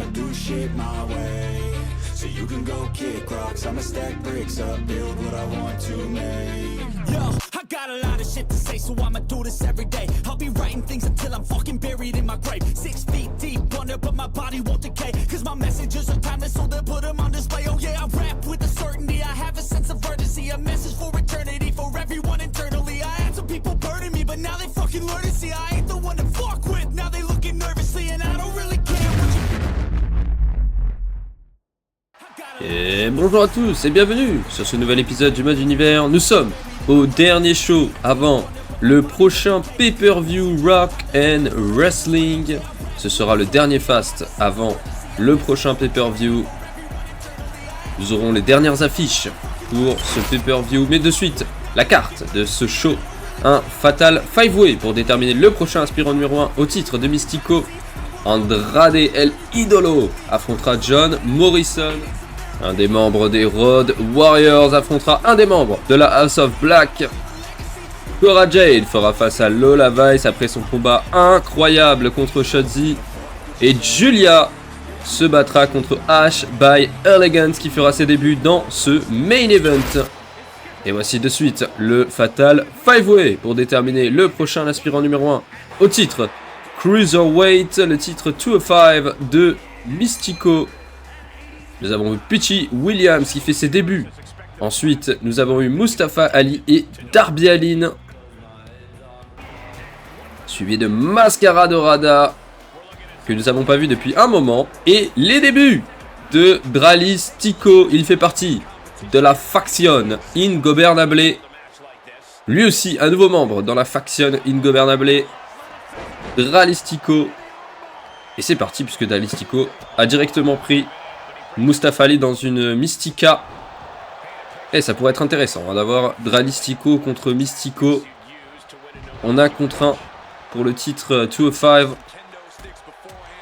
I'ma do shit my way. So you can go kick rocks, I'ma stack bricks up, build what I want to make. Yo, I got a lot of shit to say, so I'ma do this every day. I'll be writing things until I'm fucking buried in my grave. 6 feet deep under, but my body won't decay. Cause my messages are timeless, so they'll put them on display. Oh yeah, I rap with a certainty, I have a sense of urgency. A message for eternity, for everyone internally. I had some people burning me, but now they fucking learn to see I ain't the one to fuck with. Now they looking nervously, and I don't really care what you... Et bonjour à tous et bienvenue sur ce nouvel épisode du mode univers. Nous sommes au dernier show avant le prochain pay-per-view Rock and Wrestling. Ce sera le dernier fast avant le prochain pay-per-view. Nous aurons les dernières affiches pour ce pay-per-view, mais de suite la carte de ce show. Un Fatal 5-Way pour déterminer le prochain aspirant numéro 1 au titre de Mystico. Andrade El Idolo affrontera John Morrison. Un des membres des Road Warriors affrontera un des membres de la House of Black. Cora Jade fera face à Lola Vice après son combat incroyable contre Shotzi. Et Julia se battra contre Ash by Elegance qui fera ses débuts dans ce main event. Et voici de suite le Fatal 5-Way pour déterminer le prochain aspirant numéro 1 au titre Cruiserweight, le titre 205 de Mystico. Nous avons eu Peachy Williams qui fait ses débuts. Ensuite, nous avons eu Mustafa Ali et Darby Allin. Suivi de Mascara Dorada, que nous n'avons pas vu depuis un moment. Et les débuts de Dralistico. Il fait partie de la faction Ingobernable. Lui aussi, un nouveau membre dans la faction Ingobernable. Dralistico. Et c'est parti puisque Dralistico a directement pris Mustafa Ali dans une Mystica. Et ça pourrait être intéressant d'avoir Dralistico contre Mystico. On a contre un pour le titre 205.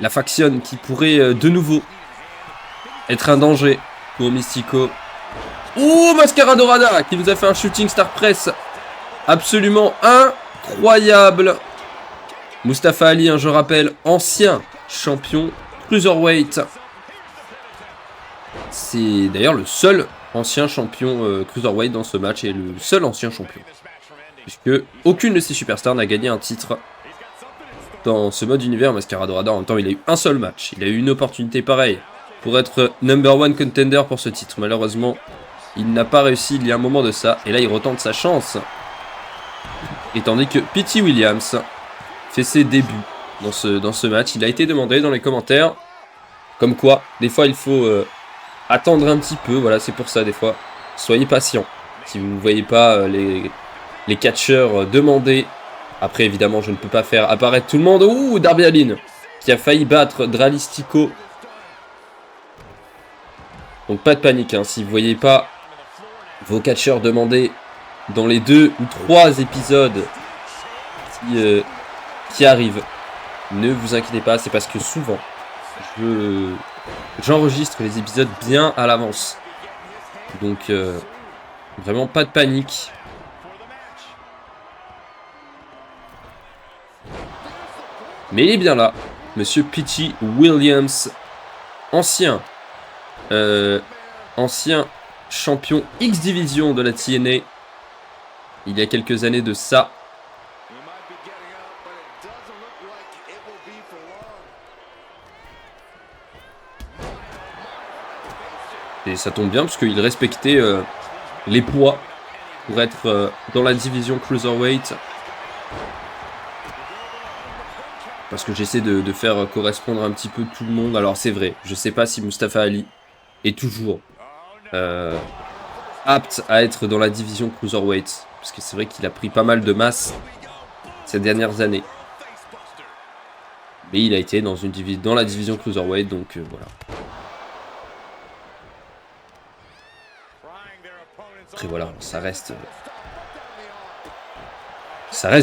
La faction qui pourrait de nouveau être un danger pour Mystico. Oh, Mascara Dorada qui nous a fait un shooting star press absolument incroyable. Mustafa Ali, je rappelle, ancien champion cruiserweight. C'est d'ailleurs le seul ancien champion cruiserweight dans ce match et le seul ancien champion. Puisque aucune de ces superstars n'a gagné un titre dans ce mode univers. Mascara Dorada, en même temps, il a eu un seul match. Il a eu une opportunité pareille pour être number one contender pour ce titre. Malheureusement, il n'a pas réussi il y a un moment de ça. Et là, il retente sa chance. Et tandis que Peachy Williams fait ses débuts dans ce match. Il a été demandé dans les commentaires. Comme quoi, des fois, il faut... attendre un petit peu, voilà, c'est pour ça des fois. Soyez patient. Si vous ne voyez pas les catcheurs demander. Après, évidemment, je ne peux pas faire apparaître tout le monde. Ouh, Darby Allin qui a failli battre Dralistico. Donc pas de panique, hein, si vous ne voyez pas vos catcheurs demander dans les 2 ou 3 épisodes qui arrivent. Ne vous inquiétez pas, c'est parce que souvent, j'enregistre les épisodes bien à l'avance. Donc, vraiment pas de panique. Mais il est bien là. Monsieur Peachy Williams. Ancien champion X-Division de la TNA. Il y a quelques années de ça. Et ça tombe bien parce qu'il respectait les poids pour être dans la division Cruiserweight. Parce que j'essaie de faire correspondre un petit peu tout le monde. Alors c'est vrai, je sais pas si Mustafa Ali est toujours apte à être dans la division Cruiserweight. Parce que c'est vrai qu'il a pris pas mal de masse ces dernières années. Mais il a été dans la division Cruiserweight, donc voilà. Après voilà, ça reste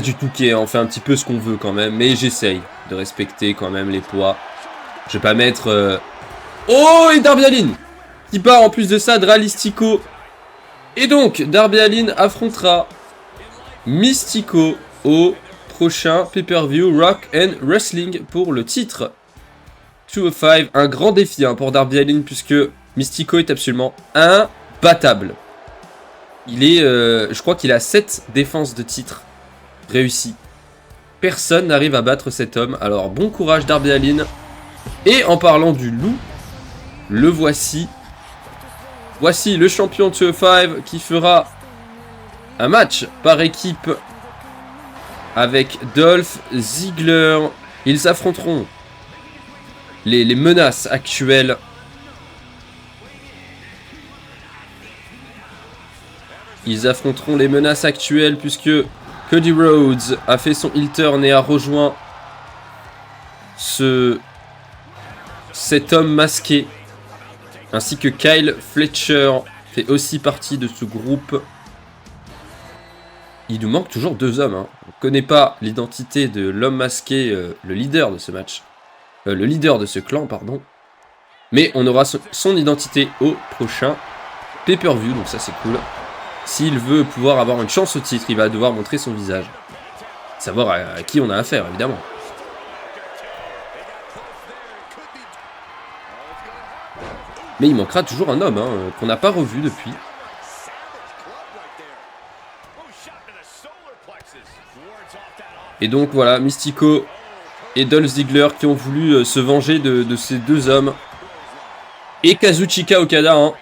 du touquet, on fait un petit peu ce qu'on veut quand même, mais j'essaye de respecter quand même les poids. Je vais pas mettre... Oh, et Darby Allin qui part en plus de ça, Dralistico. Et donc, Darby Allin affrontera Mystico au prochain pay-per-view Rock and Wrestling pour le titre 205. Un grand défi hein, pour Darby Allin puisque Mystico est absolument imbattable. Il est, je crois qu'il a 7 défenses de titre réussies. Personne n'arrive à battre cet homme. Alors bon courage Darby Allin. Et en parlant du loup, le voici. Voici le champion 205 qui fera un match par équipe avec Dolph Ziggler. Ils affronteront les menaces actuelles. Ils affronteront les menaces actuelles puisque Cody Rhodes a fait son heel turn et a rejoint cet homme masqué. Ainsi que Kyle Fletcher fait aussi partie de ce groupe. Il nous manque toujours 2 hommes. Hein. On ne connaît pas l'identité de l'homme masqué, le leader de ce match. Le leader de ce clan, pardon. Mais on aura son identité au prochain pay-per-view, donc ça c'est cool. S'il veut pouvoir avoir une chance au titre, il va devoir montrer son visage. Savoir à qui on a affaire, évidemment. Mais il manquera toujours un homme, hein, qu'on n'a pas revu depuis. Et donc voilà, Mystico et Dolph Ziggler qui ont voulu se venger de ces 2 hommes. Et Kazuchika Okada, hein.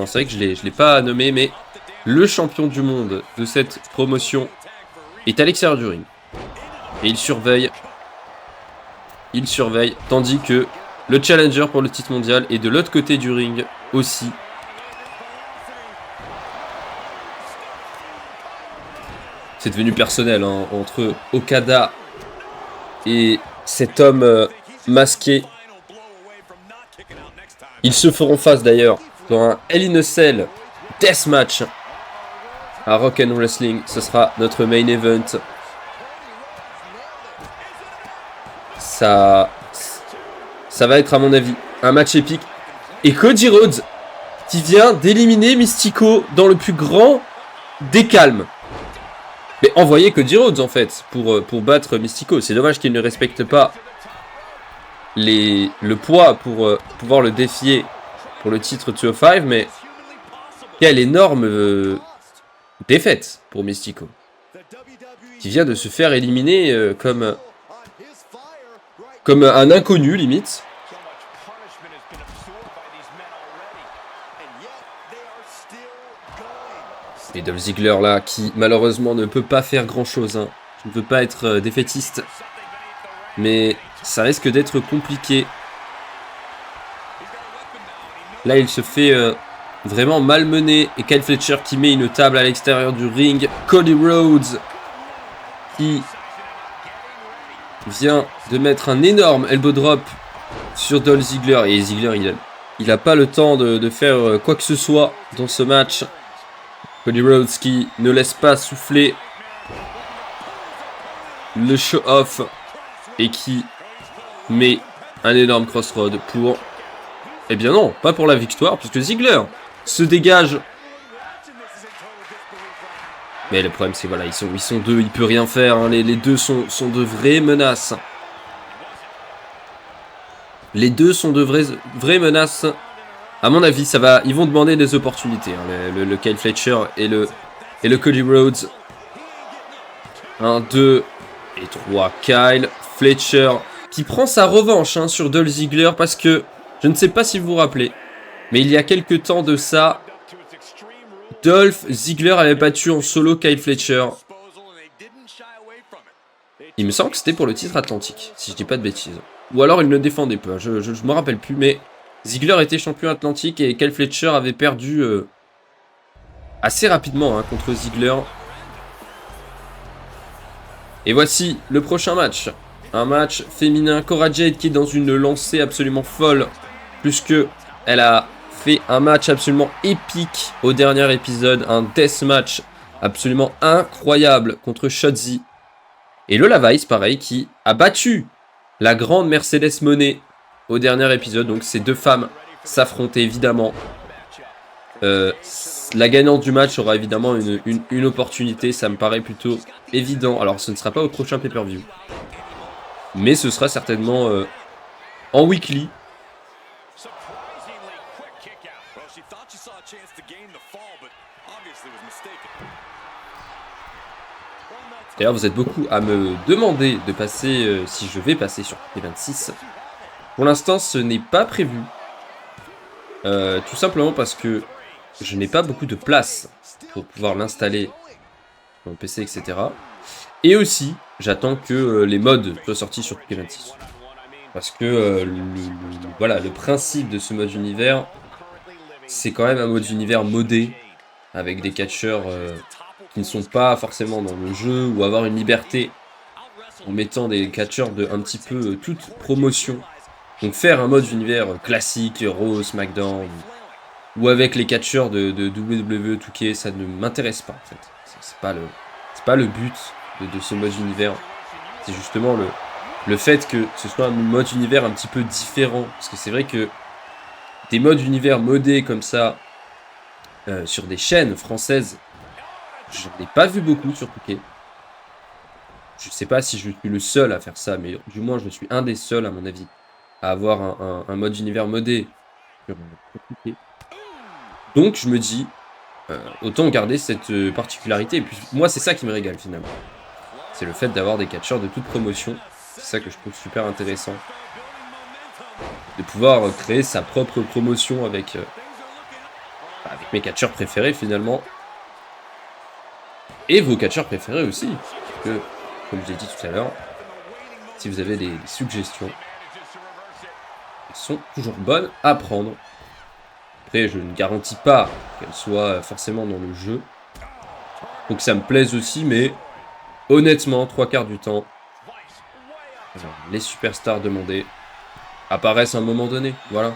C'est vrai que je l'ai pas nommé, mais le champion du monde de cette promotion est à l'extérieur du ring. Et il surveille. Tandis que le challenger pour le titre mondial est de l'autre côté du ring aussi. C'est devenu personnel hein, entre Okada et cet homme masqué. Ils se feront face d'ailleurs dans un Hell in a Cell Deathmatch à Rock and Wrestling. Ce sera notre main event. Ça va être à mon avis un match épique. Et Cody Rhodes qui vient d'éliminer Mystico dans le plus grand des calmes. Mais envoyez Cody Rhodes en fait pour battre Mystico. C'est dommage qu'il ne respecte pas le poids pour pouvoir le défier pour le titre 205. Mais quelle énorme défaite pour Mystico. Qui vient de se faire éliminer comme un inconnu limite. Et Dolph Ziggler là qui malheureusement ne peut pas faire grand chose. Hein. Je ne veux pas être défaitiste. Mais ça risque d'être compliqué. Là il se fait vraiment malmener. Et Kyle Fletcher qui met une table à l'extérieur du ring. Cody Rhodes qui vient de mettre un énorme elbow drop sur Dolph Ziggler. Et Ziggler il n'a pas le temps de faire quoi que ce soit dans ce match. Cody Rhodes qui ne laisse pas souffler le show-off et qui met un énorme crossroad pour... Eh bien non, pas pour la victoire, puisque Ziggler se dégage. Mais le problème c'est voilà, ils sont 2, il peut rien faire, hein. Les 2 sont de vraies menaces. Les 2 sont de vraies menaces. À mon avis, ils vont demander des opportunités. Hein, le Kyle Fletcher et le Cody Rhodes. 1, 2 et 3. Kyle Fletcher qui prend sa revanche hein, sur Dolph Ziggler parce que, je ne sais pas si vous vous rappelez, mais il y a quelques temps de ça, Dolph Ziggler avait battu en solo Kyle Fletcher. Il me semble que c'était pour le titre atlantique, si je dis pas de bêtises. Ou alors il ne défendait pas, je me rappelle plus, mais... Ziggler était champion atlantique et Kyle Fletcher avait perdu assez rapidement hein, contre Ziggler. Et voici le prochain match. Un match féminin. Cora Jade qui est dans une lancée absolument folle. Puisque elle a fait un match absolument épique au dernier épisode. Un deathmatch absolument incroyable contre Shotzi. Et Lola Vice, pareil, qui a battu la grande Mercedes Moné au dernier épisode. Donc ces 2 femmes s'affrontaient évidemment. La gagnante du match aura évidemment une opportunité. Ça me paraît plutôt évident. Alors ce ne sera pas au prochain pay-per-view. Mais ce sera certainement en weekly. D'ailleurs, vous êtes beaucoup à me demander de passer, si je vais passer sur P26. Pour l'instant, ce n'est pas prévu. Tout simplement parce que je n'ai pas beaucoup de place pour pouvoir l'installer sur mon PC, etc. Et aussi, j'attends que les mods soient sortis sur P26. Parce que voilà, le principe de ce mode univers, c'est quand même un mode univers modé, avec des catcheurs qui ne sont pas forcément dans le jeu, ou avoir une liberté en mettant des catcheurs de un petit peu toute promotion. Donc faire un mode univers classique, Raw, SmackDown, ou avec les catcheurs de WWE 2K, ça ne m'intéresse pas en fait. C'est pas le but de ce mode univers. C'est justement le fait que ce soit un mode univers un petit peu différent. Parce que c'est vrai que des modes univers modés comme ça, sur des chaînes françaises, je n'en ai pas vu beaucoup sur 2K. Je sais pas si je suis le seul à faire ça, mais du moins je suis un des seuls à mon avis à avoir un mode univers modé sur 2K. Donc je me dis, autant garder cette particularité. Et puis moi c'est ça qui me régale finalement. C'est le fait d'avoir des catcheurs de toute promotion. C'est ça que je trouve super intéressant. De pouvoir créer sa propre promotion avec mes catcheurs préférés finalement. Et vos catcheurs préférés aussi. Parce que, comme je l'ai dit tout à l'heure, si vous avez des suggestions, elles sont toujours bonnes à prendre. Après, je ne garantis pas qu'elles soient forcément dans le jeu. Faut que ça me plaise aussi, mais honnêtement, 3/4 du temps, les superstars demandées apparaissent à un moment donné. Voilà.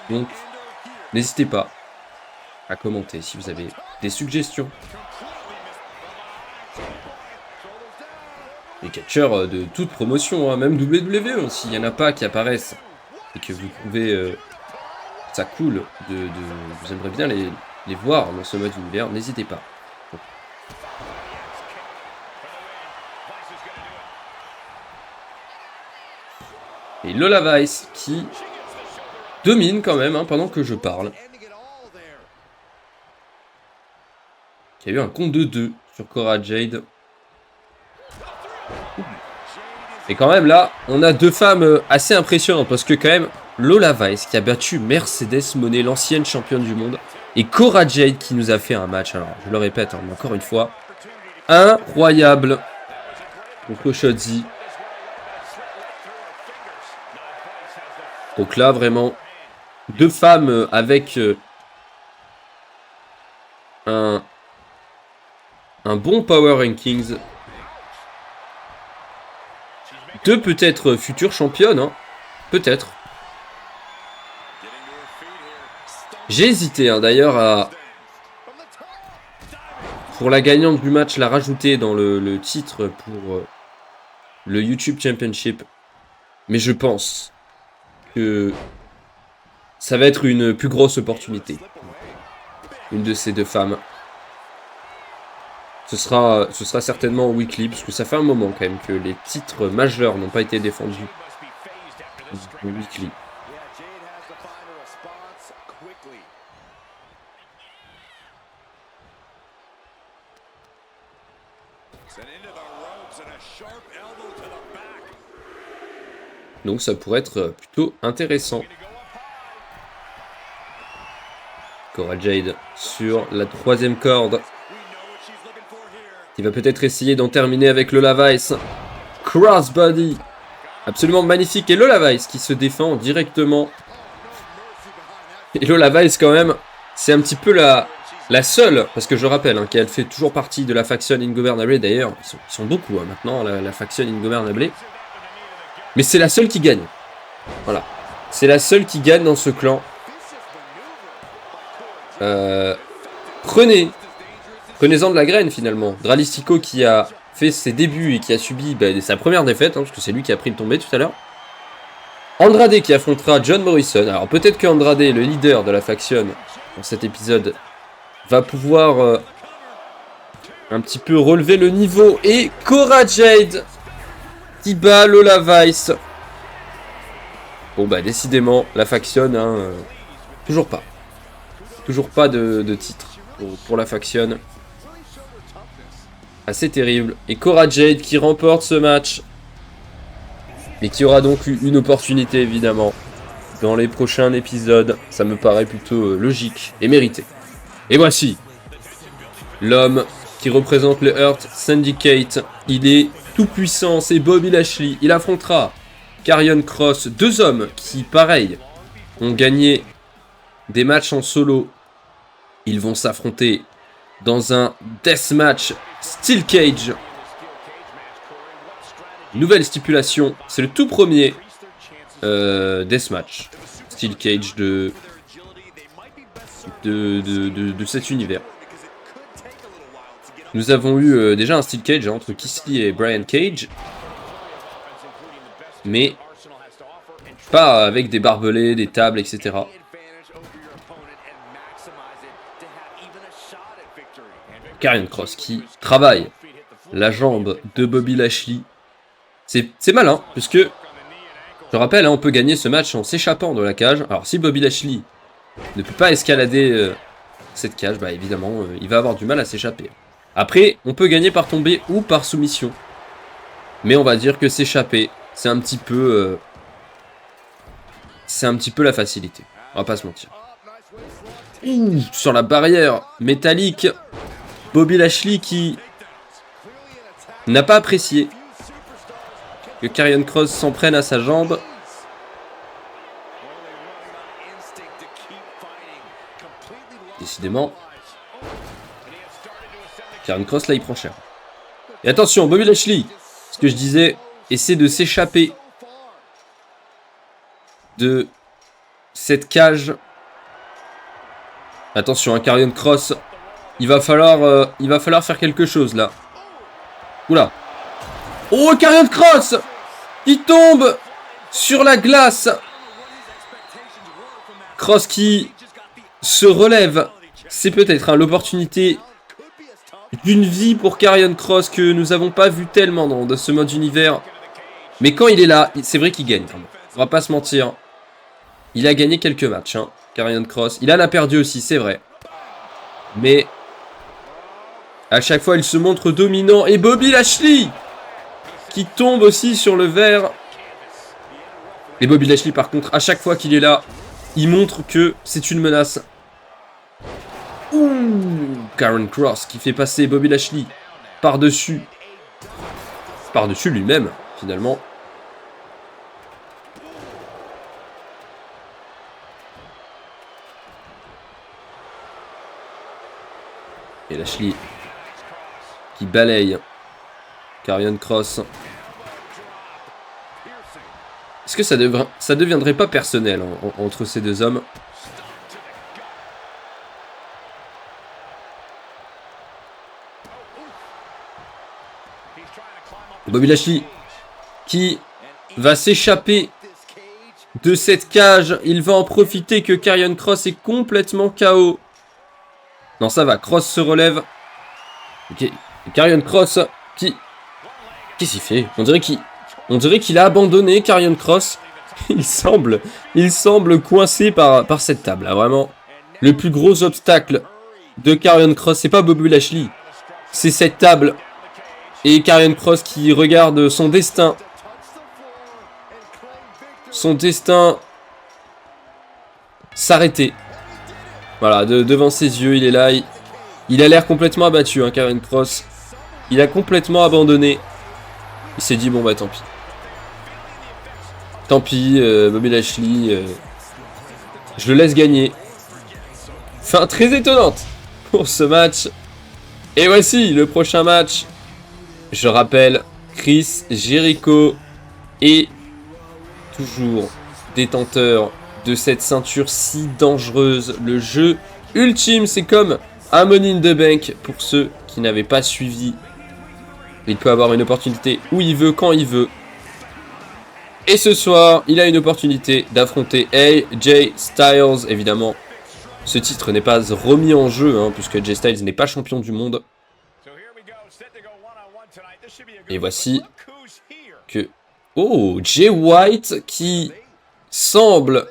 Donc, n'hésitez pas à commenter si vous avez des suggestions. Les catcheurs de toute promotion, hein, même WWE, s'il n'y en a pas qui apparaissent et que vous trouvez ça cool, vous aimeriez bien les voir dans ce mode univers, n'hésitez pas. Et Lola Vice qui domine quand même hein, pendant que je parle. Qui a eu un compte de 2 sur Cora Jade. Et quand même là, on a deux femmes assez impressionnantes parce que quand même, Lola Vice qui a battu Mercedes Moné, l'ancienne championne du monde, et Cora Jade qui nous a fait un match, alors je le répète hein, encore une fois, incroyable contre Shotzi. Donc là vraiment, deux femmes avec un bon power rankings. Deux peut-être futures championnes, hein. Peut-être. J'ai hésité hein, d'ailleurs à, pour la gagnante du match, la rajouter dans le titre pour le YouTube Championship. Mais je pense que ça va être une plus grosse opportunité. Une de ces deux femmes. Ce sera certainement au weekly, parce que ça fait un moment quand même que les titres majeurs n'ont pas été défendus au weekly. Donc ça pourrait être plutôt intéressant. Cora Jade sur la 3e corde. Il va peut-être essayer d'en terminer avec Lola Vice. Crossbody. Absolument magnifique. Et Lola Vice qui se défend directement. Et Lola Vice quand même, c'est un petit peu la seule, parce que je rappelle hein, qu'elle fait toujours partie de la faction Ingovernable. D'ailleurs, ils sont beaucoup hein, maintenant, la faction Ingovernable. Mais c'est la seule qui gagne. Voilà. C'est la seule qui gagne dans ce clan. Prenez-en de la graine finalement. Dralistico qui a fait ses débuts et qui a subi sa première défaite, hein, parce que c'est lui qui a pris le tombé tout à l'heure. Andrade qui affrontera John Morrison. Alors peut-être que Andrade, le leader de la faction dans cet épisode, va pouvoir un petit peu relever le niveau. Et Cora Jade qui bat Lola Vice. Bon bah décidément, la faction, hein, toujours pas. Toujours pas de titre pour la faction. assez terrible. Et Cora Jade qui remporte ce match. Et qui aura donc eu une opportunité évidemment dans les prochains épisodes. Ça me paraît plutôt logique et mérité. Et voici l'homme qui représente le Hurt Syndicate. Il est tout puissant, c'est Bobby Lashley. Il affrontera Karrion Kross, deux hommes qui, pareil, ont gagné des matchs en solo. Ils vont s'affronter dans un deathmatch Steel Cage. Nouvelle stipulation, c'est le tout premier deathmatch Steel Cage de cet univers. Nous avons eu déjà un Steel Cage entre Keith Lee et Brian Cage. Mais pas avec des barbelés, des tables, etc. Karrion Kross qui travaille la jambe de Bobby Lashley. C'est malin, puisque, je rappelle, hein, on peut gagner ce match en s'échappant de la cage. Alors si Bobby Lashley ne peut pas escalader cette cage, bah évidemment, il va avoir du mal à s'échapper. Après, on peut gagner par tomber ou par soumission. Mais on va dire que s'échapper, c'est un petit peu la facilité. On va pas se mentir. Ouh, sur la barrière métallique, Bobby Lashley qui n'a pas apprécié que Karrion Kross s'en prenne à sa jambe. Décidément, Karrion Kross là il prend cher. Et attention, Bobby Lashley, ce que je disais, essaie de s'échapper de cette cage. Attention, Karrion Kross, il va falloir faire quelque chose là. Oula. Oh, Karrion Kross qui tombe sur la glace. Kross qui se relève. C'est peut-être l'opportunité d'une vie pour Karrion Kross que nous n'avons pas vu tellement dans ce mode univers. Mais quand il est là, c'est vrai qu'il gagne. On va pas se mentir. Il a gagné quelques matchs, hein, Karrion Kross. Il en a perdu aussi, c'est vrai. Mais à chaque fois, il se montre dominant. Et Bobby Lashley qui tombe aussi sur le verre. Et Bobby Lashley, par contre, à chaque fois qu'il est là, il montre que c'est une menace. Ouh, Karrion Kross qui fait passer Bobby Lashley par-dessus lui-même, finalement. Et Lashley qui balaye Karrion Kross. Est-ce que ça deviendrait pas personnel entre ces deux hommes? Bobby Lashley qui va s'échapper de cette cage. Il va en profiter que Karrion Kross est complètement KO. Non, ça va. Kross se relève. Ok. Karrion Kross qui... Qu'est-ce qu'il fait? On dirait qu'il a abandonné Karrion Kross. Il semble coincé par cette table. Là, vraiment. Le plus gros obstacle de Karrion Kross, c'est pas Bobby Lashley. C'est cette table. Et Karrion Kross qui regarde son destin. Son destin s'arrêter. Voilà, devant ses yeux, il est là. Il a l'air complètement abattu, hein, Karrion Kross. Il a complètement abandonné. Il s'est dit, bon bah tant pis. Tant pis, Bobby Lashley. Je le laisse gagner. Fin très étonnante pour ce match. Et voici le prochain match. Je rappelle, Chris Jericho est toujours détenteur de cette ceinture si dangereuse. Le jeu ultime, c'est comme un Money in the Bank pour ceux qui n'avaient pas suivi. Il peut avoir une opportunité où il veut, quand il veut. Et ce soir, il a une opportunité d'affronter AJ Styles. Évidemment, ce titre n'est pas remis en jeu, hein, puisque AJ Styles n'est pas champion du monde. Et voici que... Oh, Jay White qui semble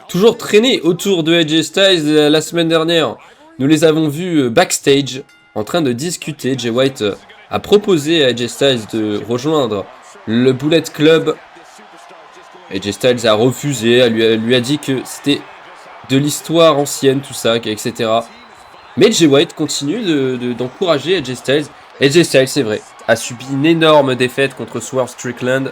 toujours traîner autour de AJ Styles. La semaine dernière, nous les avons vus backstage en train de discuter. Jay White a proposé à AJ Styles de rejoindre le Bullet Club. AJ Styles a refusé, elle lui a dit que c'était de l'histoire ancienne, tout ça, etc. Mais Jay White continue d'encourager AJ Styles. AJ Styles, c'est vrai, a subi une énorme défaite contre Swerve Strickland.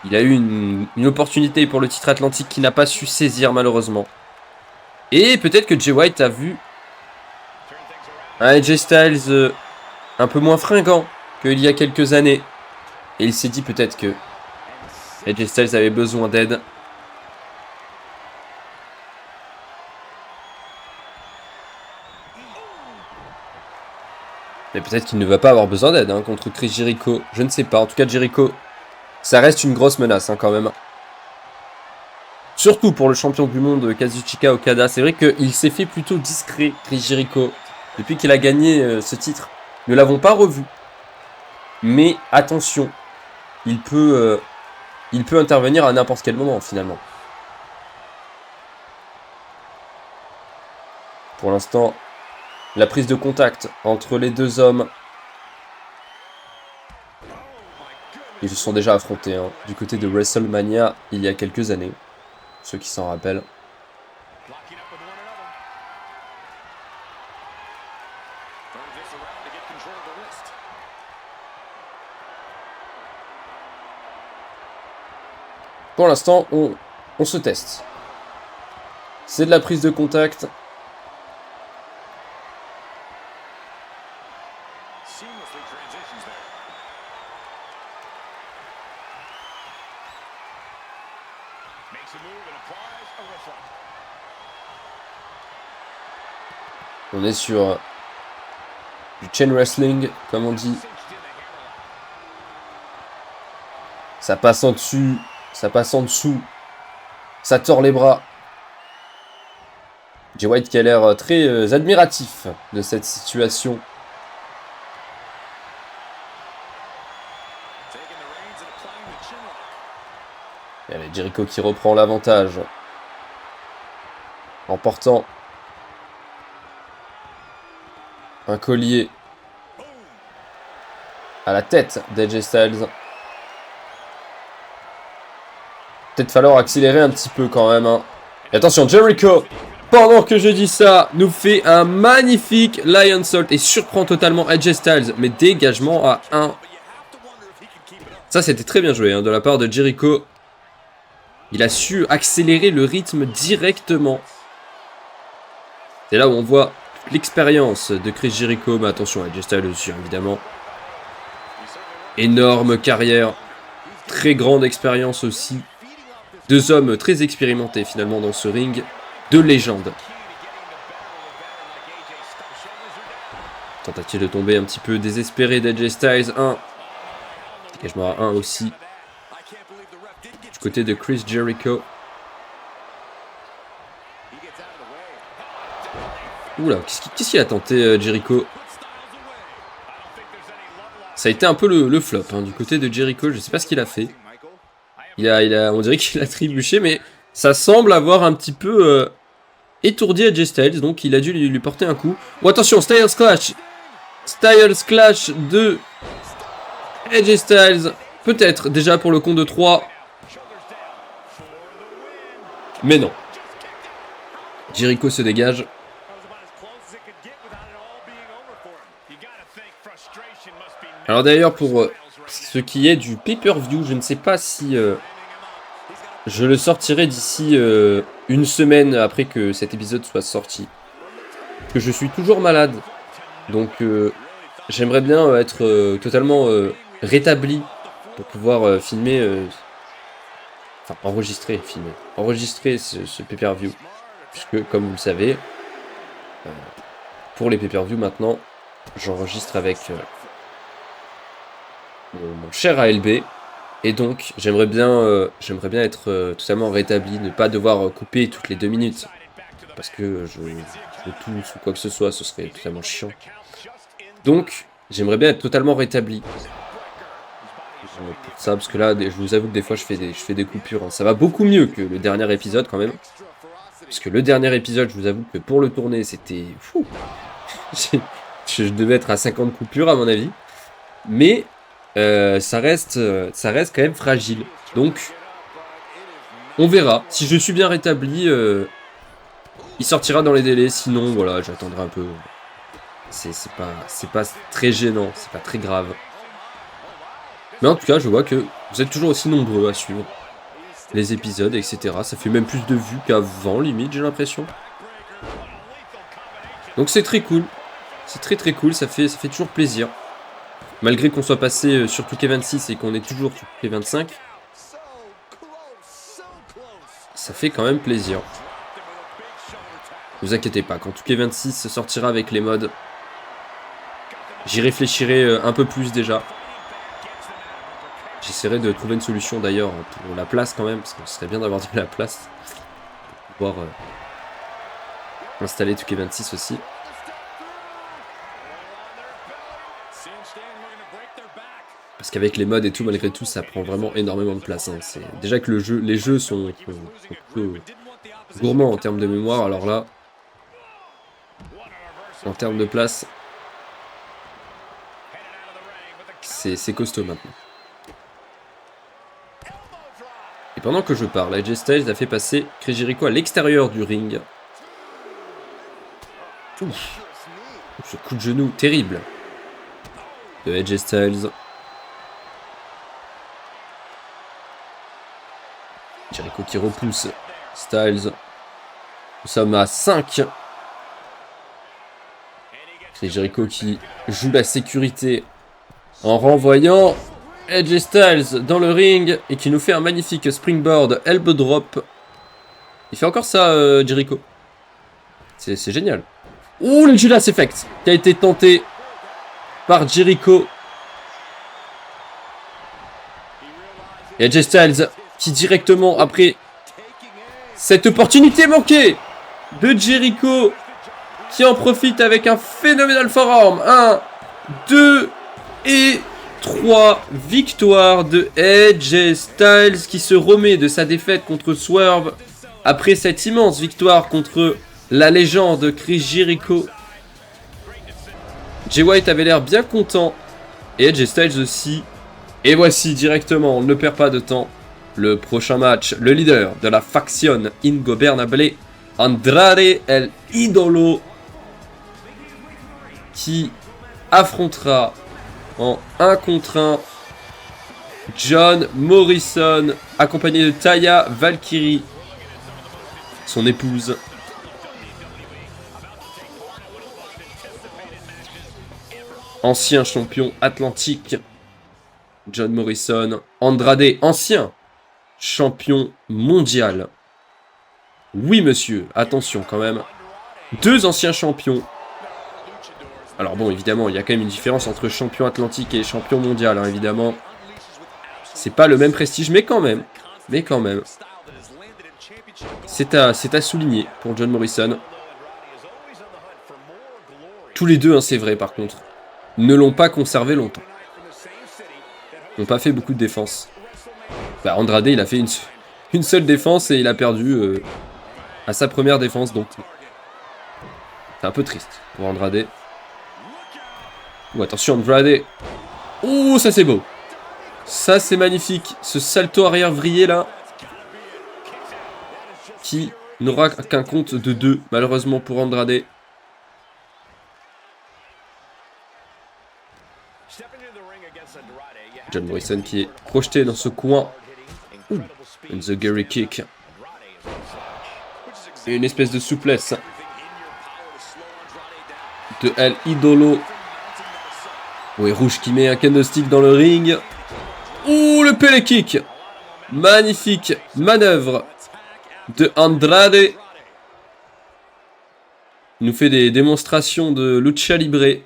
Il a eu une opportunité pour le titre atlantique qu'il n'a pas su saisir malheureusement. Et peut-être que Jay White a vu un AJ Styles un peu moins fringant qu'il y a quelques années. Et il s'est dit peut-être que AJ Styles avait besoin d'aide. Mais peut-être qu'il ne va pas avoir besoin d'aide contre Chris Jericho. Je ne sais pas. En tout cas, Jericho, ça reste une grosse menace quand même. Surtout pour le champion du monde Kazuchika Okada. C'est vrai qu'il s'est fait plutôt discret, Chris Jericho, depuis qu'il a gagné ce titre. Nous ne l'avons pas revu. Mais attention, il peut intervenir à n'importe quel moment finalement. Pour l'instant, la prise de contact entre les deux hommes. Ils se sont déjà affrontés du côté de WrestleMania il y a quelques années. Ceux qui s'en rappellent. Pour l'instant, on se teste. C'est de la prise de contact. On est sur du chain wrestling, comme on dit. Ça passe en dessus, ça passe en dessous. Ça tord les bras. Jay White qui a l'air très admiratif de cette situation. Et allez, Jericho qui reprend l'avantage. En portant un collier à la tête d'AJ Styles. Peut-être falloir accélérer un petit peu quand même. Et attention, Jericho, pendant que je dis ça, nous fait un magnifique Lion Salt et surprend totalement AJ Styles. Mais dégagement à 1. Ça, c'était très bien joué de la part de Jericho. Il a su accélérer le rythme directement. C'est là où on voit l'expérience de Chris Jericho. Mais attention, AJ Styles aussi, évidemment. Énorme carrière. Très grande expérience aussi. Deux hommes très expérimentés finalement dans ce ring. De légende. Tentative de tomber un petit peu désespéré d'AJ Styles. 1. Dégagement à 1 aussi. Du côté de Chris Jericho. Oula, qu'est-ce qu'il a tenté Jericho? Ça a été un peu le flop du côté de Jericho. Je ne sais pas ce qu'il a fait. On dirait qu'il a trébuché, mais ça semble avoir un petit peu étourdi AJ Styles. Donc il a dû lui porter un coup. Oh, attention, Styles Clash. Styles Clash de AJ Styles. Peut-être déjà pour le compte de 3. Mais non. Jericho se dégage. Alors d'ailleurs, pour ce qui est du pay-per-view, je ne sais pas si je le sortirai d'ici une semaine après que cet épisode soit sorti. Parce que je suis toujours malade. Donc j'aimerais bien être totalement rétabli pour pouvoir filmer... Enfin, enregistrer ce pay-per-view. Puisque, comme vous le savez, pour les pay-per-view maintenant, j'enregistre avec... mon cher ALB, et donc j'aimerais bien être totalement rétabli, ne pas devoir couper toutes les 2 minutes parce que je tousse ou quoi que ce soit, ce serait totalement chiant. Donc j'aimerais bien être totalement rétabli pour ça, parce que là je vous avoue que des fois je fais des coupures. Ça va beaucoup mieux que le dernier épisode quand même, parce que le dernier épisode, je vous avoue que pour le tourner c'était fou. Je devais être à 50 coupures à mon avis. Mais ça reste quand même fragile. Donc, on verra. Si je suis bien rétabli, il sortira dans les délais. Sinon, voilà, j'attendrai un peu. C'est pas très gênant, c'est pas très grave. Mais en tout cas, je vois que vous êtes toujours aussi nombreux à suivre les épisodes, etc. Ça fait même plus de vues qu'avant, limite, j'ai l'impression. Donc c'est très cool. C'est très cool, ça fait toujours plaisir. Malgré qu'on soit passé sur 2K26 et qu'on est toujours sur 2K25, ça fait quand même plaisir. Ne vous inquiétez pas, quand 2K26 sortira avec les mods, j'y réfléchirai un peu plus déjà. J'essaierai de trouver une solution d'ailleurs pour la place quand même, parce que ce serait bien d'avoir de la place pour pouvoir installer 2K26 aussi. Parce qu'avec les mods et tout, malgré tout, ça prend vraiment énormément de place. Hein. Déjà que les jeux sont plutôt gourmands en termes de mémoire, alors là, en termes de place, c'est costaud maintenant. Et pendant que je parle, AJ Styles a fait passer Chris Jericho à l'extérieur du ring. Ouf. Ce coup de genou terrible de AJ Styles. Jericho qui repousse Styles. Nous sommes à 5. C'est Jericho qui joue la sécurité en renvoyant AJ Styles dans le ring et qui nous fait un magnifique springboard elbow drop. Il fait encore ça, Jericho. C'est génial. Ouh, le Judas Effect qui a été tenté par Jericho. Et AJ Styles qui directement après cette opportunité manquée de Jericho qui en profite avec un phénoménal forearm. 1, 2 et 3 victoires de AJ Styles qui se remet de sa défaite contre Swerve après cette immense victoire contre la légende Chris Jericho. Jay White avait l'air bien content et AJ Styles aussi. Et voici directement, on ne perd pas de temps, le prochain match. Le leader de la faction Ingobernable, Andrade El Idolo, qui affrontera en 1 contre 1 John Morrison, accompagné de Taya Valkyrie, son épouse. Ancien champion atlantique, John Morrison. Andrade, ancien champion mondial. Oui, monsieur, attention quand même. 2 anciens champions. Alors bon, évidemment, il y a quand même une différence entre champion atlantique et champion mondial, hein, évidemment. C'est pas le même prestige, mais quand même. C'est à souligner pour John Morrison. Tous les deux, hein, c'est vrai, par contre, ne l'ont pas conservé longtemps. Ils n'ont pas fait beaucoup de défense. Bah, Andrade, il a fait une seule défense et il a perdu à sa première défense, donc c'est un peu triste pour Andrade. Oh, attention Andrade. Oh, ça c'est beau. Ça c'est magnifique. Ce salto arrière vrillé là. Qui n'aura qu'un compte de 2, malheureusement pour Andrade. John Morrison qui est projeté dans ce coin. Ouh, and the Gary kick. Et une espèce de souplesse de El Idolo. Oui, Rouge qui met un candlestick dans le ring. Ouh, le Pele kick. Magnifique manœuvre de Andrade. Il nous fait des démonstrations de lucha libre.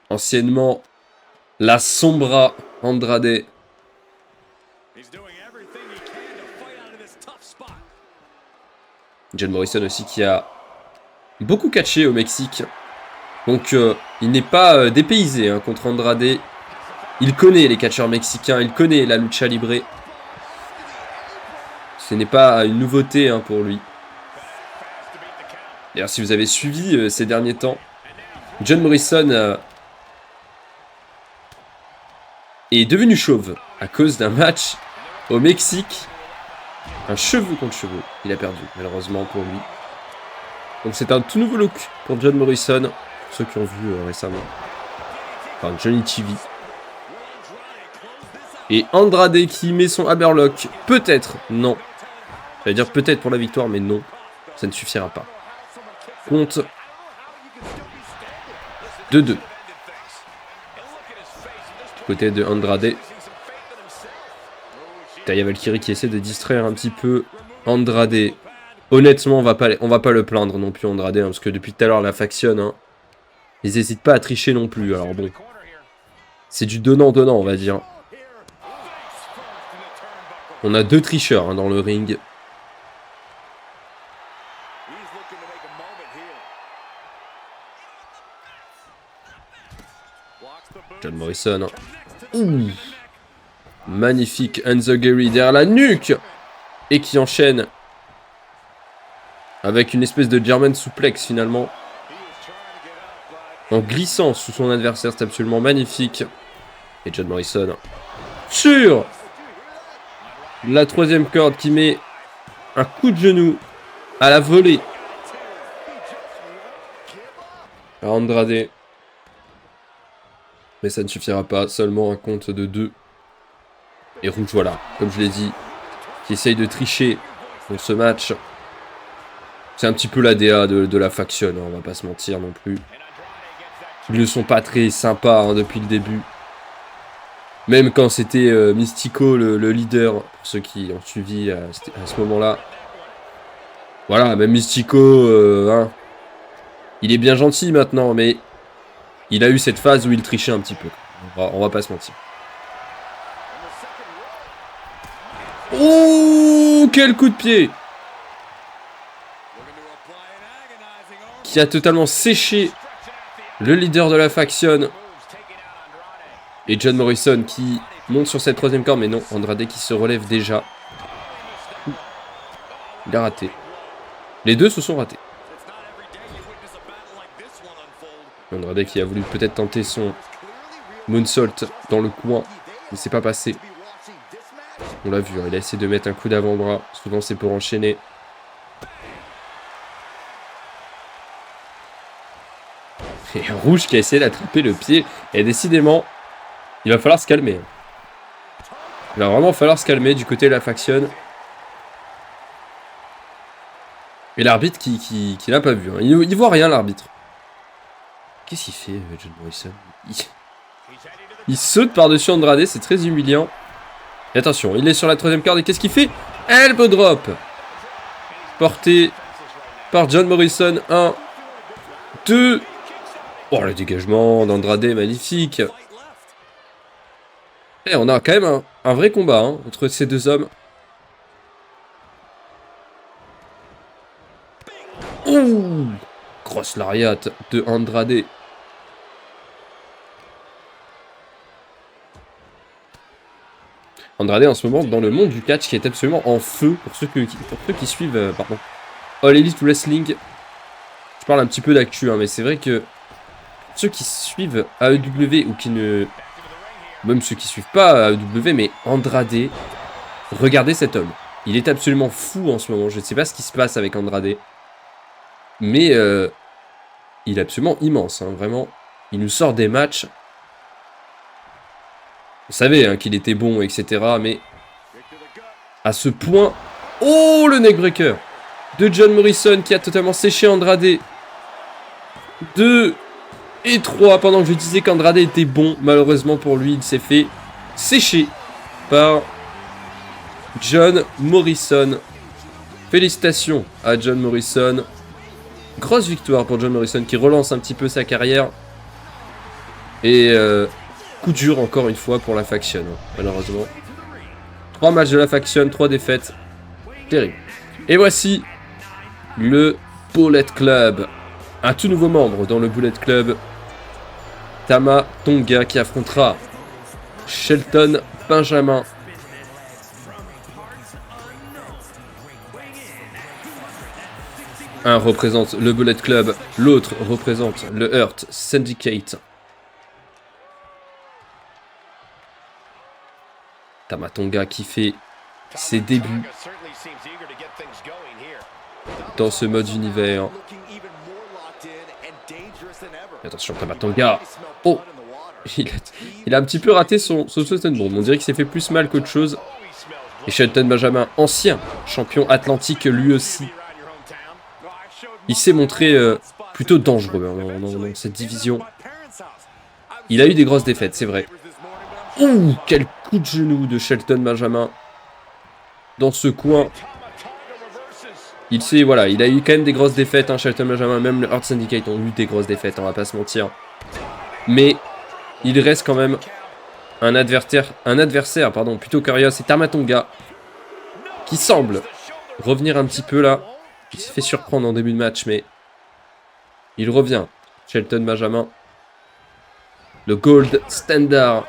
Anciennement la Sombra Andrade. John Morrison aussi qui a beaucoup catché au Mexique. Donc il n'est pas dépaysé hein, contre Andrade. Il connaît les catcheurs mexicains, il connaît la lucha libre. Ce n'est pas une nouveauté hein, pour lui. D'ailleurs si vous avez suivi ces derniers temps, John Morrison est devenu chauve à cause d'un match au Mexique. Un cheveu contre cheveu. Il a perdu, malheureusement pour lui. Donc c'est un tout nouveau look pour John Morrison, pour ceux qui ont vu récemment. Enfin, Johnny TV. Et Andrade qui met son hammerlock. Peut-être, non. J'allais dire peut-être pour la victoire, mais non. Ça ne suffira pas. Compte 2-2. Du côté de Andrade. Taya Valkyrie qui essaie de distraire un petit peu Andrade. Honnêtement, on va pas le plaindre non plus Andrade, hein, parce que depuis tout à l'heure la faction, hein, ils n'hésitent pas à tricher non plus. Alors bon, c'est du donnant-donnant, on va dire. On a 2 tricheurs hein, dans le ring. John Morrison. Hein. Ouh. Magnifique Enzoguri derrière la nuque. Et qui enchaîne avec une espèce de German suplex finalement. En glissant sous son adversaire, c'est absolument magnifique. Et John Morrison sur la 3e corde qui met un coup de genou à la volée à Andrade. Mais ça ne suffira pas, seulement un compte de 2. Et Rouge, voilà, comme je l'ai dit, qui essaye de tricher dans ce match. C'est un petit peu l'ADA de la faction, hein, on va pas se mentir non plus. Ils ne sont pas très sympas hein, depuis le début. Même quand c'était Mystico le leader, pour ceux qui ont suivi à ce moment-là. Voilà, même Mystico, hein, il est bien gentil maintenant, mais il a eu cette phase où il trichait un petit peu. On va pas se mentir. Oh, quel coup de pied! Qui a totalement séché le leader de la faction. Et John Morrison qui monte sur cette 3e corde, mais non, Andrade qui se relève déjà. Il a raté. Les deux se sont ratés. Andrade qui a voulu peut-être tenter son moonsault dans le coin, mais c'est pas passé. On l'a vu, hein, il a essayé de mettre un coup d'avant-bras. Souvent c'est pour enchaîner. Et un Rouge qui a essayé d'attraper le pied. Et décidément, il va falloir se calmer. Il va vraiment falloir se calmer du côté de la faction. Et l'arbitre qui n'a pas vu. Hein. Il voit rien, l'arbitre. Qu'est-ce qu'il fait, John Morrison? Il saute par-dessus Andrade, c'est très humiliant. Et attention, il est sur la 3e corde et qu'est-ce qu'il fait? Elbow drop. Porté par John Morrison. 1, 2. Oh, le dégagement d'Andrade, magnifique. Et on a quand même un vrai combat hein, entre ces deux hommes. Ouh, grosse lariat de Andrade. Andrade en ce moment dans le monde du catch qui est absolument en feu pour ceux qui suivent All Elite Wrestling. Je parle un petit peu d'actu, hein, mais c'est vrai que ceux qui suivent AEW ou qui ne... Même ceux qui suivent pas AEW, mais Andrade, regardez cet homme. Il est absolument fou en ce moment. Je ne sais pas ce qui se passe avec Andrade. Mais il est absolument immense, hein, vraiment. Il nous sort des matchs. Vous savez hein, qu'il était bon, etc. Mais à ce point... Oh, le neckbreaker de John Morrison qui a totalement séché Andrade. 2 et 3. Pendant que je disais qu'Andrade était bon, malheureusement pour lui, il s'est fait sécher par John Morrison. Félicitations à John Morrison. Grosse victoire pour John Morrison qui relance un petit peu sa carrière. Et coup dur encore une fois pour la faction, malheureusement. 3 matchs de la faction, 3 défaites. Terrible. Et voici le Bullet Club. Un tout nouveau membre dans le Bullet Club. Tama Tonga qui affrontera Shelton Benjamin. Un représente le Bullet Club, l'autre représente le Hurt Syndicate. Tama Tonga qui fait ses débuts dans ce mode univers. Attention, Tama Tonga. Oh, il a un petit peu raté son Sutton Bomb. On dirait qu'il s'est fait plus mal qu'autre chose. Et Shelton Benjamin, ancien champion atlantique lui aussi. Il s'est montré plutôt dangereux dans cette division. Il a eu des grosses défaites, c'est vrai. Ouh, quel coup de genou de Shelton Benjamin. Dans ce coin. Il a eu quand même des grosses défaites, hein, Shelton Benjamin. Même le Hurt Syndicate ont eu des grosses défaites, on va pas se mentir. Mais il reste quand même un adversaire plutôt curieux. C'est Tama Tonga qui semble revenir un petit peu là. Il s'est fait surprendre en début de match, mais il revient. Shelton Benjamin. Le Gold Standard.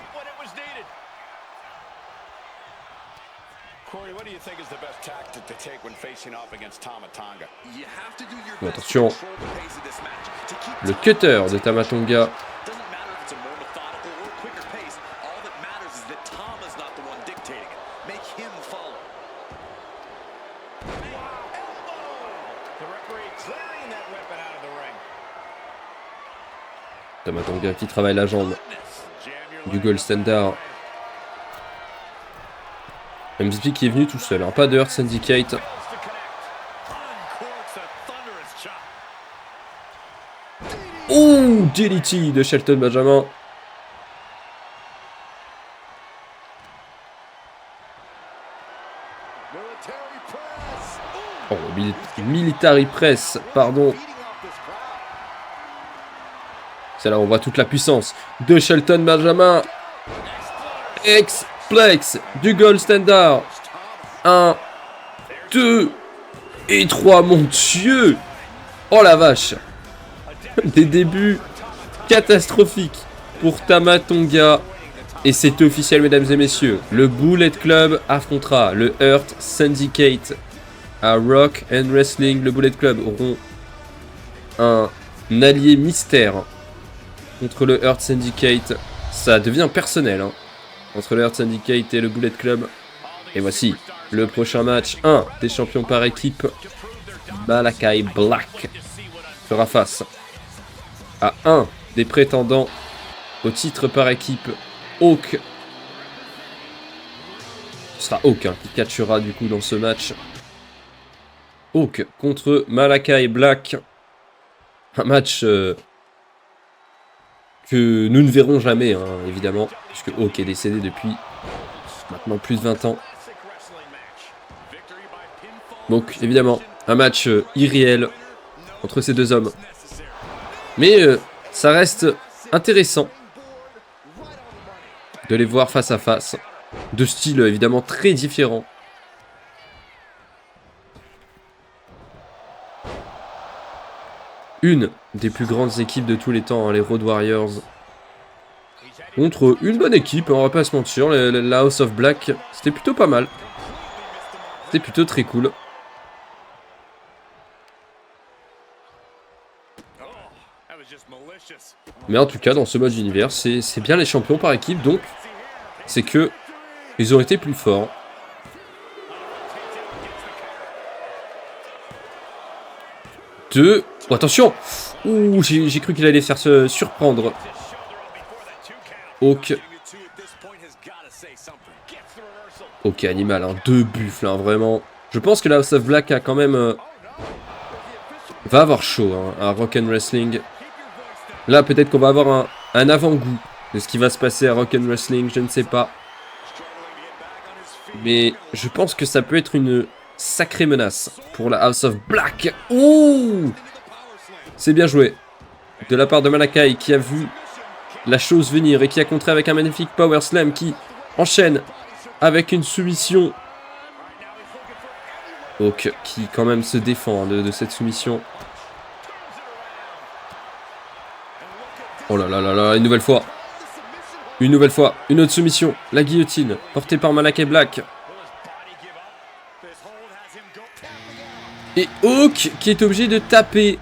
Bon, attention. Le cutter de Tama Tonga. Tama Tonga qui travaille la jambe du Gold Standard. MVP qui est venu tout seul, hein. Pas de Hurt Syndicate. Oh, DDT de Shelton Benjamin. Oh, Military Press, pardon. C'est là où on voit toute la puissance de Shelton Benjamin. Explex du Gold Standard. 1, 2 et 3. Mon Dieu. Oh la vache. Des débuts catastrophiques pour Tama Tonga. Et c'est officiel, mesdames et messieurs. Le Bullet Club affrontera le Hurt Syndicate à Rock and Wrestling. Le Bullet Club auront un allié mystère contre le Hurt Syndicate. Ça devient personnel, hein, entre le Hurt Syndicate et le Bullet Club. Et voici le prochain match. Un des champions par équipe, Malakai Black, fera face à un des prétendants au titre par équipe, Hawk. Ce sera Hawk, hein, qui catchera du coup dans ce match. Hawk contre Malakai Black. Un match que nous ne verrons jamais, hein, évidemment, puisque Hawk est décédé depuis maintenant plus de 20 ans. Donc, évidemment, un match irréel entre ces deux hommes. Mais ça reste intéressant de les voir face à face. De styles évidemment très différents. Une des plus grandes équipes de tous les temps, hein, les Road Warriors. Contre une bonne équipe, hein, on va pas se mentir, la House of Black. C'était plutôt pas mal. C'était plutôt très cool. Mais en tout cas, dans ce mode univers, c'est bien les champions par équipe, donc c'est que ils ont été plus forts. Deux. Oh, attention. Ouh, j'ai cru qu'il allait faire se surprendre. Hawk. Ok, animal, hein, deux buffles, hein, vraiment. Je pense que la House of Black a quand même... va avoir chaud, hein, à Rock and Wrestling. Là, peut-être qu'on va avoir un avant-goût de ce qui va se passer à Rock and Wrestling, je ne sais pas. Mais je pense que ça peut être une sacrée menace pour la House of Black. Ouh, c'est bien joué de la part de Malakai qui a vu la chose venir et qui a contré avec un magnifique Power Slam qui enchaîne avec une soumission. Hawk qui quand même se défend de cette soumission. Oh là là là là, une nouvelle fois. Une nouvelle fois, une autre soumission. La guillotine, portée par Malakai Black. Et Hawk qui est obligé de taper.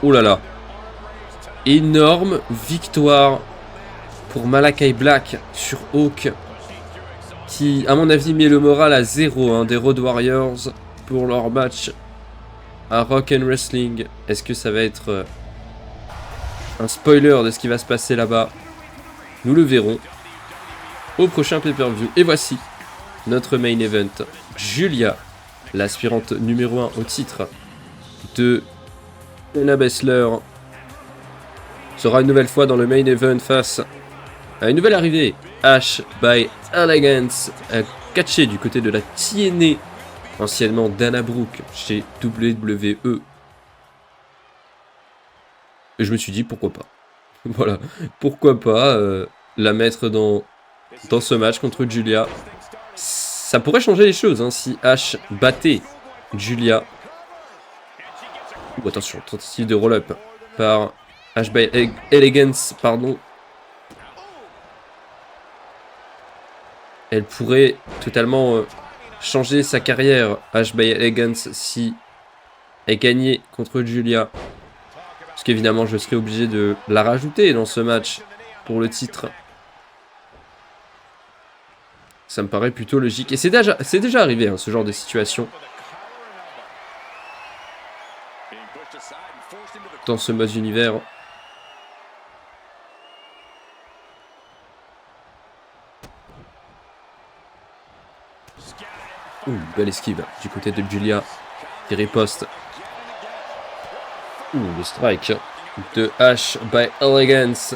Oh là là. Énorme victoire pour Malakai Black sur Hawk. Qui, à mon avis, met le moral à 0 hein, des Road Warriors pour leur match à Rock and Wrestling. Est-ce que ça va être un spoiler de ce qui va se passer là-bas? Nous le verrons au prochain pay-per-view. Et voici notre main event. Julia, l'aspirante numéro 1 au titre de Shayna Baszler, sera une nouvelle fois dans le main event face à une nouvelle arrivée. Ash by Elegance, catché du côté de la TNA, anciennement Dana Brooke chez WWE. Et je me suis dit pourquoi pas. Voilà, pourquoi pas la mettre dans ce match contre Julia. Ça pourrait changer les choses hein, si Ash battait Julia. Attention, tentative de roll-up par Ash by Elegance, pardon. Elle pourrait totalement changer sa carrière, Ash by Elegance, si elle gagnait contre Julia. Parce qu'évidemment, je serais obligé de la rajouter dans ce match pour le titre. Ça me paraît plutôt logique. Et c'est déjà arrivé, hein, ce genre de situation. Dans ce mode univers. Ouh, belle esquive du côté de Julia qui riposte. Ouh, le strike de Ash by Elegance.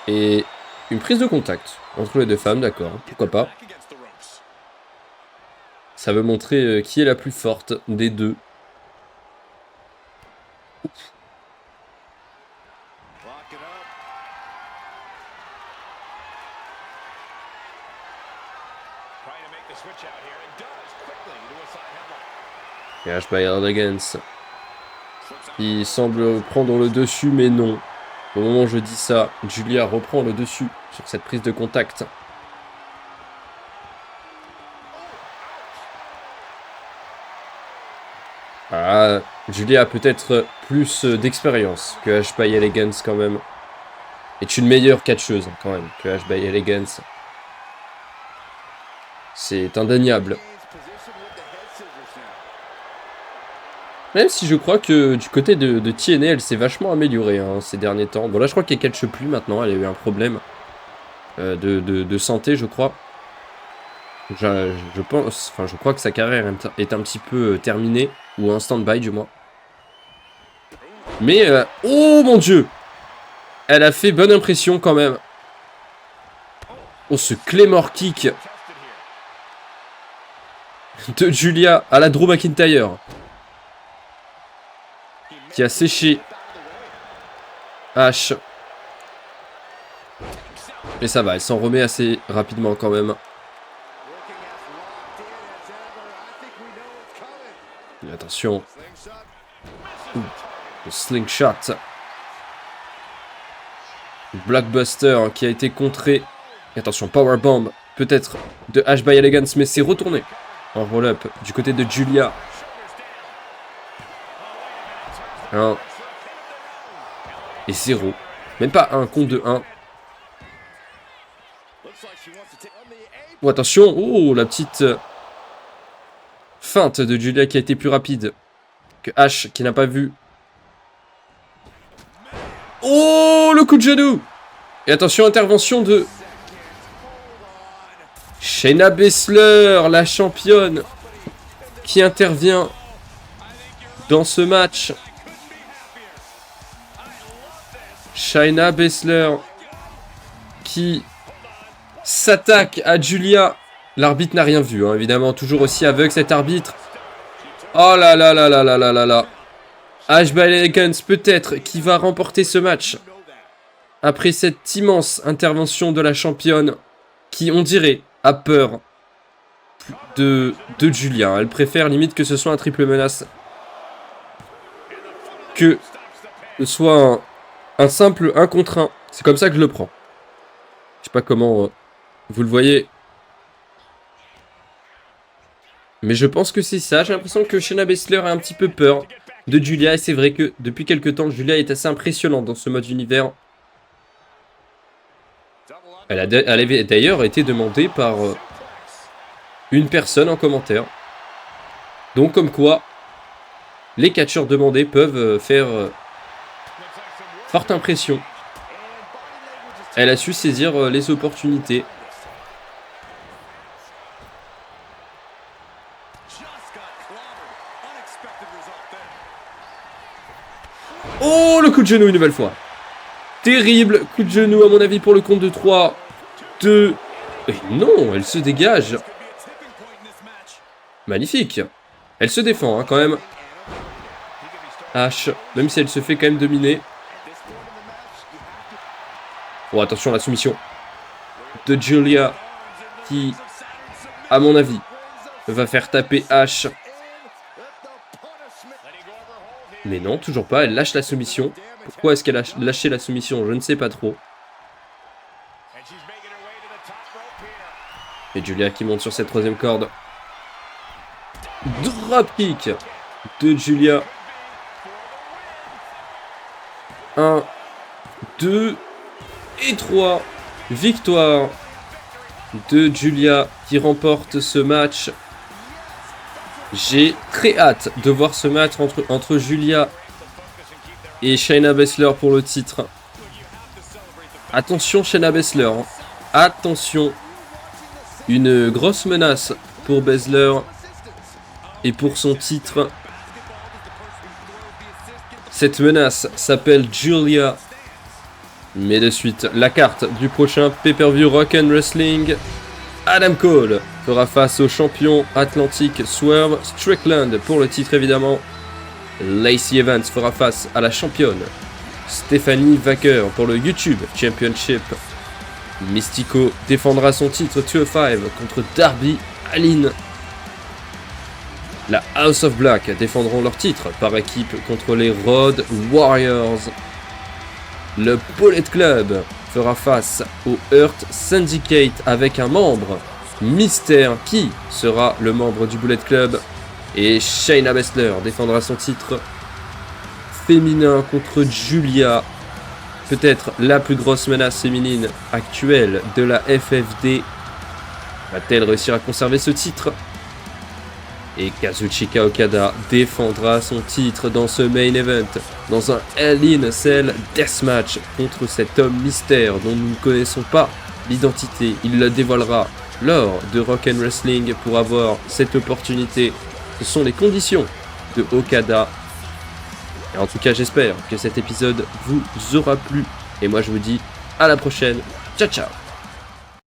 Et une prise de contact entre les deux femmes, d'accord, pourquoi pas. Ça veut montrer qui est la plus forte des deux. Oups. Et Ash by Elegance qui semble prendre le dessus, mais non. Au moment où je dis ça, Julia reprend le dessus sur cette prise de contact. Ah, Julia a peut-être plus d'expérience que Ash by Elegance quand même. Est une meilleure catcheuse quand même que Ash by Elegance. C'est indéniable. Même si je crois que du côté de TNA, elle s'est vachement améliorée hein, ces derniers temps. Bon là je crois qu'elle catche plus maintenant, elle a eu un problème de santé je crois. Je pense, enfin je crois que sa carrière est un petit peu terminée, ou en stand-by du moins. Mais, oh mon dieu! Elle a fait bonne impression quand même. Oh ce Claymore kick de Julia à la Drew McIntyre. Qui a séché Ash. Mais ça va, elle s'en remet assez rapidement quand même. Et attention. Ouh, le slingshot. Blockbuster qui a été contré. Et attention, powerbomb peut-être de Ash by Elegance, mais c'est retourné en roll-up du côté de Julia. 1 et 0. Même pas un compte de 1. Oh, attention. Oh, la petite feinte de Julia qui a été plus rapide que Ash qui n'a pas vu. Oh, le coup de genou. Et attention, intervention de Shayna Baszler, la championne, qui intervient dans ce match. Shayna Baszler qui s'attaque à Julia. L'arbitre n'a rien vu, hein, évidemment. Toujours aussi aveugle cet arbitre. Oh là là là là là là là là. Ash by Elegance peut-être qui va remporter ce match. Après cette immense intervention de la championne qui, on dirait, a peur de Julia. Elle préfère limite que ce soit un triple menace que ce soit un simple 1 contre 1. C'est comme ça que je le prends. Je sais pas comment vous le voyez. Mais je pense que c'est ça. J'ai l'impression que Shayna Baszler a un petit peu peur de Julia. Et c'est vrai que depuis quelques temps, Julia est assez impressionnante dans ce mode univers. Elle avait d'ailleurs été demandée par une personne en commentaire. Donc comme quoi, les catcheurs demandés peuvent faire forte impression. Elle a su saisir les opportunités. Oh, le coup de genou une nouvelle fois. Terrible coup de genou à mon avis pour le compte de 3, 2... Et non, elle se dégage. Magnifique. Elle se défend hein, quand même. H, même si elle se fait quand même dominer. Oh, attention, la soumission de Julia qui, à mon avis, va faire taper H. Mais non, toujours pas, elle lâche la soumission. Pourquoi est-ce qu'elle a lâché la soumission? Je ne sais pas trop. Et Julia qui monte sur cette troisième corde. Dropkick de Julia. 1, 2 et 3. Victoire de Julia qui remporte ce match. J'ai très hâte de voir ce match entre Julia et Shayna Baszler pour le titre. Attention Shayna Baszler. Hein. Attention. Une grosse menace pour Baszler et pour son titre. Cette menace s'appelle Julia. Mais de suite, la carte du prochain pay-per-view Rock and Wrestling. Adam Cole fera face au champion atlantique Swerve Strickland pour le titre évidemment. Lacey Evans fera face à la championne Stephanie Wacker pour le YouTube Championship. Mystico défendra son titre 205 contre Darby Allin. La House of Black défendront leur titre par équipe contre les Road Warriors. Le Bullet Club fera face au Hurt Syndicate avec un membre mystère. Qui sera le membre du Bullet Club? Et Shayna Baszler défendra son titre féminin contre Julia. Peut-être la plus grosse menace féminine actuelle de la FFD. Va-t-elle réussir à conserver ce titre? Et Kazuchika Okada défendra son titre dans ce main event, dans un Hell in a Cell Deathmatch contre cet homme mystère dont nous ne connaissons pas l'identité. Il la dévoilera lors de Rock and Wrestling pour avoir cette opportunité. Ce sont les conditions de Okada. Et en tout cas, j'espère que cet épisode vous aura plu. Et moi, je vous dis à la prochaine. Ciao, ciao!